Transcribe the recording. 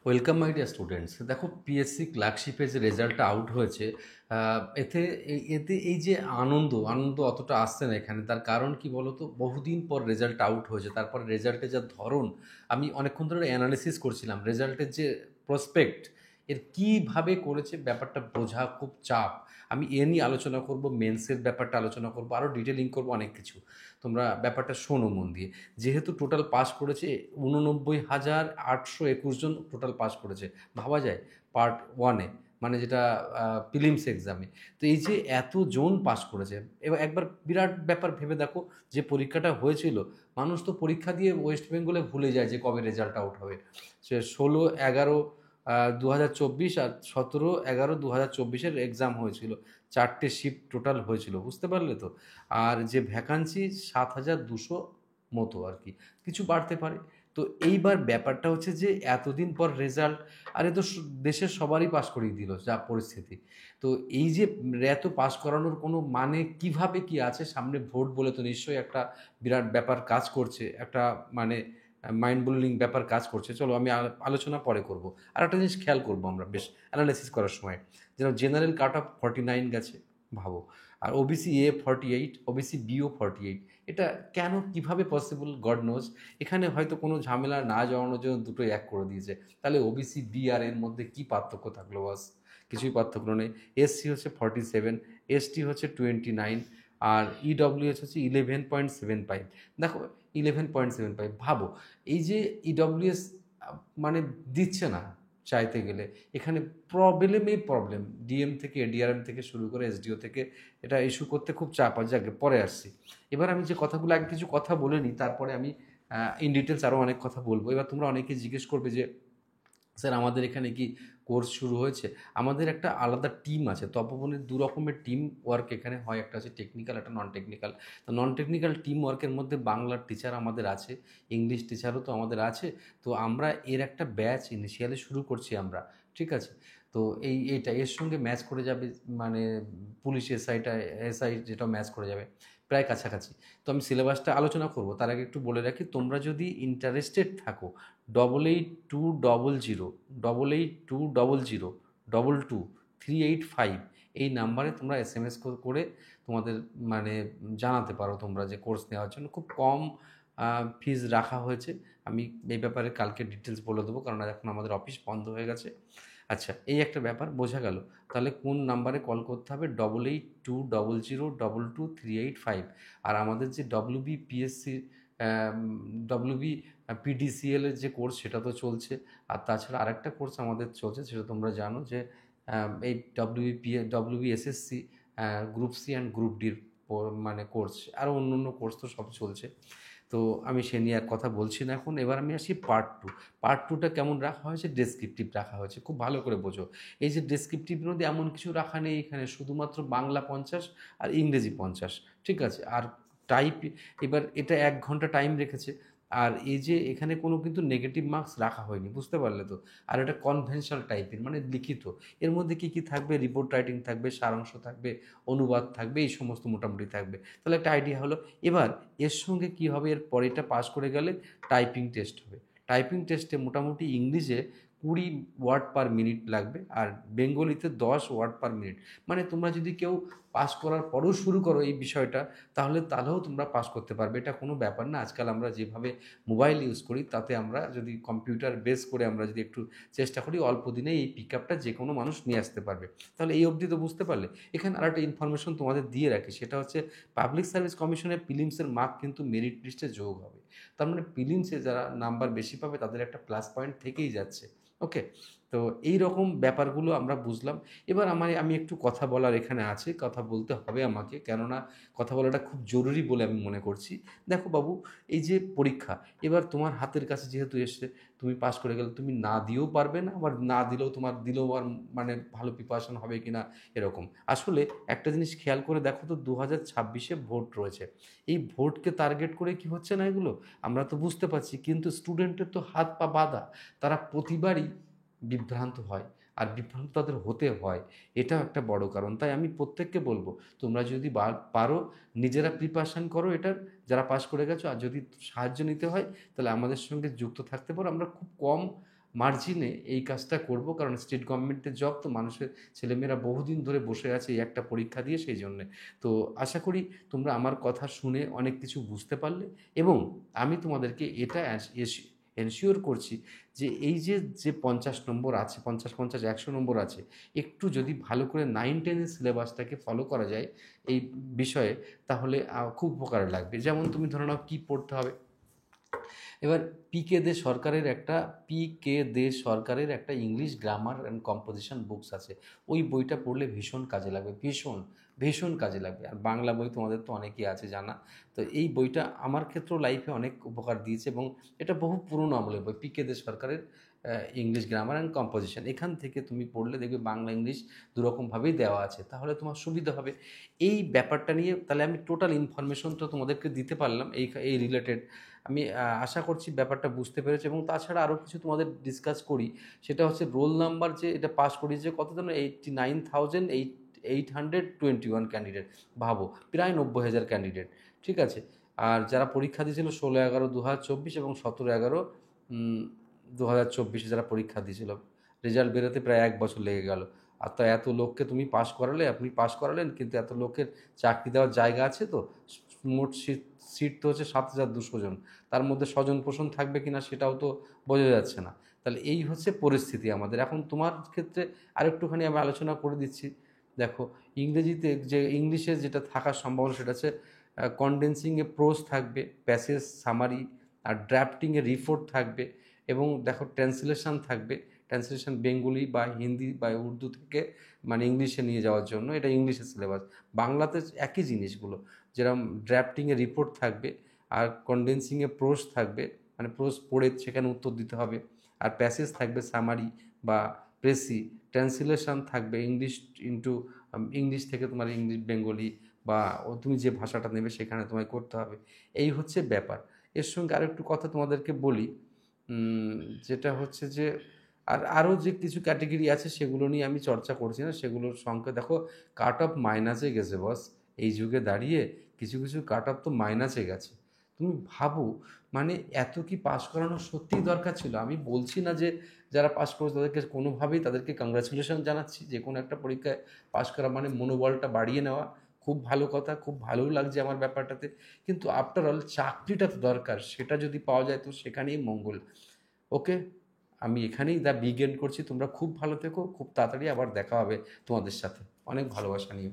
Welcome my dear students. দেখো, PSC ক্লার্কশিপে যে রেজাল্টটা আউট হয়েছে, এতে এতে এই যে আনন্দ আনন্দ অতটা আসছে না এখানে। তার কারণ কি বলো তো, বহুদিন পর রেজাল্ট আউট হয়েছে, তারপর রেজাল্টের যা ধরন, আমি অনেকক্ষণ ধরে অ্যানালিসিস করছিলাম রেজাল্টের যে প্রসপেক্ট, এর কীভাবে করেছে ব্যাপারটা বোঝা খুব চাপ। আমি এ নিয়ে আলোচনা করব, মেন্সের ব্যাপারটা আলোচনা করব, আরও ডিটেলিং করব অনেক কিছু। তোমরা ব্যাপারটা শোনো মন দিয়ে। যেহেতু টোটাল পাস করেছে 89,821 জন টোটাল পাস করেছে, ভাবা যায় পার্ট ওয়ানে, মানে যেটা প্রিলিমস এক্সামে। তো এই যে এতজন পাস করেছে, এবার একবার বিরাট ব্যাপার ভেবে দেখো, যে পরীক্ষাটা হয়েছিল, মানুষ তো পরীক্ষা দিয়ে ওয়েস্ট বেঙ্গলে ভুলে যায় যে কবে রেজাল্ট আউট হবে। সে 16/11/2024 আর 17/11/2024 এক্সাম হয়েছিল। 4টে শিফট টোটাল হয়েছিল, বুঝতে পারলে তো। আর যে ভ্যাকান্সি 7,200 মতো আর কি, কিছু বাড়তে পারে। তো এইবার ব্যাপারটা হচ্ছে যে এতদিন পর রেজাল্ট, আরে তো দেশের সবারই পাস করিয়ে দিল যা পরিস্থিতি। তো এই যে এত পাস করানোর কোনো মানে কিভাবে কি আছে, সামনে ভোট বলে তো নিশ্চয়ই একটা বিরাট ব্যাপার কাজ করছে, একটা মানে মাইন্ড ব্লোয়িং ব্যাপার কাজ করছে। চলো আমি আলোচনা পরে করব। আর একটা জিনিস খেয়াল করবো আমরা বেশ অ্যানালাইসিস করার সময়, যেন জেনারেল কাট অফ 49 গেছে, ভাবো। আর ওবিসি এ 48, ওবিসি বিও 48। এটা কেন, কিভাবে পসিবল, গড নোজ। এখানে হয়তো কোনো ঝামেলা না জড়ানোর জন্য দুটোই এক করে দিয়েছে। তাহলে ওবিসি বি আর এর মধ্যে কি পার্থক্য থাকলো বাস? কিছুই পার্থক্য নেই। এসসি হচ্ছে 47, এসটি হচ্ছে 29, আর ইডব্লিউএস হচ্ছে 11.75। দেখো, 11.75, ভাবো। এই যে ইডব্লিউএস মানে দিচ্ছে না চাইতে গেলে, এখানে প্রবলেমেই প্রবলেম। ডিএম থেকে ডিআরএম থেকে শুরু করে এসডিও থেকে এটা ইস্যু করতে খুব চাপ আছে। যাকে পরে আসছি। এবার আমি যে কথাগুলো আগে কিছু কথা বলে নিই, তারপরে আমি ইন ডিটেলস আরও অনেক কথা বলবো। এবার তোমরা অনেকে জিজ্ঞেস করবে যে স্যার আমাদের এখানে কি কোর্স শুরু হয়েছে? আমাদের একটা আলাদা টিম আছে, তপবনের দু রকমের টিম ওয়ার্ক এখানে হয়, একটা হচ্ছে টেকনিক্যাল, একটা নন টেকনিক্যাল। তো নন টেকনিক্যাল টিম ওয়ার্কের মধ্যে বাংলার টিচার আমাদের আছে, ইংলিশ টিচারও তো আমাদের আছে। তো আমরা এর একটা ব্যাচ ইনিশিয়ালি শুরু করছি আমরা, ঠিক আছে? তো এইটা এর সঙ্গে ম্যাচ করে যাবে, মানে পুলিশ এসআইটা, এসআই যেটা ম্যাচ করে যাবে প্রায় কাছাকাছি। তো আমি সিলেবাসটা আলোচনা করব, তার আগে একটু বলে রাখি, তোমরা যদি ইন্টারেস্টেড থাকো, 882000, 8820022385, এই নাম্বারে তোমরা এসএমএস করে তোমাদের মানে জানাতে পারো তোমরা যে কোর্স নেওয়ার জন্য খুব কম ফিজ রাখা হয়েছে। আমি এই ব্যাপারে কালকে ডিটেলস বলে দেবো, কারণ এখন আমাদের অফিস বন্ধ হয়ে গেছে। আচ্ছা, এই একটা ব্যাপার বোঝা গেল। তাহলে কোন নাম্বারে কল করতে হবে? 8820022385। আর আমাদের যে ডব্লিউবিপিএসসি, ডব্লিউবি পিডিসিএল এর যে কোর্স, সেটা তো চলছে। আর তাছাড়া আরেকটা কোর্স আমাদের চলছে, সেটা তোমরা জানো যে এই WBSSC, group C and group ডির মানে কোর্স, আরও অন্য অন্য কোর্স তো সব চলছে। তো আমি সে নিয়ে আর কথা বলছি না এখন। এবার আমি আসি পার্ট টু। পার্ট টুটা কেমন রাখা হয়েছে? ডেসক্রিপটিভ রাখা হয়েছে, খুব ভালো করে বোঝো। এই যে ডেসক্রিপটিভের মধ্যে এমন কিছু রাখা নেই এখানে, শুধুমাত্র বাংলা 50 আর ইংরেজি 50, ঠিক আছে? আর টাইপ, এবার এটা 1 ঘন্টা টাইম রেখেছে। আর এই যে এখানে কোনো কিন্তু নেগেটিভ মার্কস রাখা হয়নি, বুঝতে পারলে তো। আর এটা কনভেনশনাল টাইপের, মানে লিখিত। এর মধ্যে কী কী থাকবে? রিপোর্ট রাইটিং থাকবে, সারাংশ থাকবে, অনুবাদ থাকবে, এই সমস্ত মোটামুটি থাকবে। তাহলে একটা আইডিয়া হলো। এবার এর সঙ্গে কি হবে, এর পরেরটা পাস করে গেলে টাইপিং টেস্ট হবে। টাইপিং টেস্টে মোটামুটি ইংলিশে 20 ওয়ার্ড পার মিনিট লাগবে, আর বেঙ্গলিতে 10 ওয়ার্ড পার মিনিট। মানে তোমরা যদি কেউ পাস করার পরেও শুরু করো এই বিষয়টা, তাহলেও তোমরা পাস করতে পারবে। এটা কোনো ব্যাপার না। আজকাল আমরা যেভাবে মোবাইল ইউজ করি, তাতে আমরা যদি কম্পিউটার বেস করে আমরা যদি একটু চেষ্টা করি, অল্প দিনে এই পিক আপটা যে কোনো মানুষ নিয়ে আসতে পারবে। তাহলে এই অবধি তো বুঝতে পারলে। এখানে আর একটা ইনফরমেশন তোমাদের দিয়ে রাখি, সেটা হচ্ছে পাবলিক সার্ভিস কমিশনের প্রিলিমসের মার্ক কিন্তু মেরিট লিস্টে যোগ হবে। তার মানে প্রিলিমসে যারা নাম্বার বেশি পাবে তাদের একটা প্লাস পয়েন্ট থেকেই যাচ্ছে। ওকে। তো এই রকম ব্যাপারগুলো আমরা বুঝলাম। এবার আমি একটু কথা বলার এখানে আছে, কথা বলতে হবে আমাকে, কেননা কথা বলাটা খুব জরুরি বলে আমি মনে করছি। দেখো বাবু, এই যে পরীক্ষা, এবার তোমার হাতের কাছে যেহেতু এসছে, তুমি পাস করে গেলে তুমি না দিয়েও পারবে না, আবার না দিলেও তোমার দিলেও আর মানে ভালো প্রিপারেশন হবে কি না, এরকম। আসলে একটা জিনিস খেয়াল করে দেখো তো, 2026-এ ভোট রয়েছে। এই ভোটকে টার্গেট করে কি হচ্ছে না এগুলো, আমরা তো বুঝতে পারছি। কিন্তু স্টুডেন্টের তো হাত পা বাঁধা, তারা প্রতিবারই বিভ্রান্ত হয়, আর বিভ্রান্ত তাদের হতে হয়। এটাও একটা বড় কারণ। তাই আমি প্রত্যেককে বলবো, তোমরা যদি পারো নিজেরা প্রিপারেশান করো এটার, যারা পাস করে গেছো। আর যদি সাহায্য নিতে হয়, তাহলে আমাদের সঙ্গে যুক্ত থাকতে পারো। আমরা খুব কম মার্জিনে এই কাজটা করব, কারণ স্টেট গভর্নমেন্টের জব তো, মানুষের ছেলেমেয়েরা বহুদিন ধরে বসে আছে এই একটা পরীক্ষা দিয়ে, সেই জন্যে। তো আশা করি তোমরা আমার কথা শুনে অনেক কিছু বুঝতে পারলে, এবং আমি তোমাদেরকে এটা এনশিওর করছি যে এই যে 50 নম্বর আছে, 50, 50, 100 নম্বর আছে, একটু যদি ভালো করে 9, 10-এর সিলেবাসটাকে ফলো করা যায় এই বিষয়ে, তাহলে খুব উপকারে লাগবে। যেমন তুমি ধরে নাও কী পড়তে হবে। এবার পি কে দে সরকারের একটা English grammar and composition books আছে, ওই বইটা পড়লে ভীষণ কাজে লাগবে, ভীষণ ভীষণ কাজে লাগবে। আর বাংলা বই তোমাদের তো অনেকই আছে জানা, তো এই বইটা আমার ক্ষেত্রেও লাইফে অনেক উপকার দিয়েছে, এবং এটা বহু পুরনো আমলের বই, পি কে দে সরকারের ইংলিশ গ্রামার অ্যান্ড কম্পোজিশন। এখান থেকে তুমি পড়লে দেখবে বাংলা ইংলিশ দুরকমভাবেই দেওয়া আছে, তাহলে তোমার সুবিধা হবে। এই ব্যাপারটা নিয়ে তাহলে আমি টোটাল ইনফরমেশনটা তোমাদেরকে দিতে পারলাম এই রিলেটেড। আমি আশা করছি ব্যাপারটা বুঝতে পেরেছি, এবং তাছাড়া আরও কিছু তোমাদের ডিসকাস করি। সেটা হচ্ছে রোল নাম্বার, যে এটা পাস করিয়েছে কত যেন, 89,821 ক্যান্ডিডেট। ভাবো, প্রায় 90,000 ক্যান্ডিডেট, ঠিক আছে। আর যারা পরীক্ষা দিয়েছিল 16/11/2024 এবং 17/11/2024 যারা পরীক্ষা দিয়েছিল, রেজাল্ট বেরোতে প্রায় 1 বছর লেগে গেল। আর তো এত লোককে তুমি পাস করালে, আপনি পাস করালেন, কিন্তু এত লোকের চাকরি দেওয়ার জায়গা আছে তো? মোট সিট তো হচ্ছে 7,200 জন, তার মধ্যে স্বজন পোষণ থাকবে কিনা সেটাও তো বোঝা যাচ্ছে না। তাহলে এই হচ্ছে পরিস্থিতি আমাদের এখন। তোমার ক্ষেত্রে আরেকটুখানি আমি আলোচনা করে দিচ্ছি। দেখো, ইংলিশে যেটা থাকার সম্ভাবনা সেটা হচ্ছে কনডেন্সিংয়ে প্রোজ থাকবে, প্যাসেজ সামারি, আর ড্রাফটিংয়ে রিপোর্ট থাকবে, এবং দেখো ট্রান্সলেশন থাকবে, ট্রান্সলেশন বেঙ্গলি বা হিন্দি বা উর্দু থেকে মানে ইংলিশে নিয়ে যাওয়ার জন্য, এটা ইংলিশের সিলেবাস। বাংলাতে একই জিনিসগুলো, যেরকম ড্রাফটিংয়ে রিপোর্ট থাকবে, আর কনডেন্সিংয়ে প্রোজ থাকবে, মানে প্রোজ পড়ে সেখানে উত্তর দিতে হবে, আর প্যাসেজ থাকবে সামারি বা প্রেসি, ট্রান্সলেশন থাকবে ইংলিশ থেকে তোমার ইংলিশ বেঙ্গলি, বা তুমি যে ভাষাটা নেবে সেখানে তোমায় করতে হবে। এই হচ্ছে ব্যাপার। এর সঙ্গে আরেকটু কথা তোমাদেরকে বলি, যেটা হচ্ছে যে আরও যে কিছু ক্যাটেগরি আছে সেগুলো নিয়ে আমি চর্চা করছি না, সেগুলোর সংখ্যা দেখো, কাট অফ মাইনাসে গেছে বস। এই যুগে দাঁড়িয়ে কিছু কিছু কাট অফ তো মাইনাসে গেছে। তুমি ভাবো, মানে এত কি পাস করানো সত্যিই দরকার ছিল? আমি বলছি না যে যারা পাস করেছে তাদেরকে কোনোভাবেই তাদেরকে কংগ্রাচুলেশন জানাচ্ছি, যে কোনো একটা পরীক্ষায় পাস করা মানে মনোবলটা বাড়িয়ে নেওয়া, খুব ভালো কথা, খুব ভালোও লাগছে আমার ব্যাপারটাতে। কিন্তু আফটার অল চাকরিটা তো দরকার, সেটা যদি পাওয়া যায় তো সেখানেই মঙ্গল। ওকে, আমি এখানেই বিগ এন্ড করছি। তোমরা খুব ভালো থেকো, খুব তাড়াতাড়ি আবার দেখা হবে তোমাদের সাথে। অনেক ভালোবাসা নিও।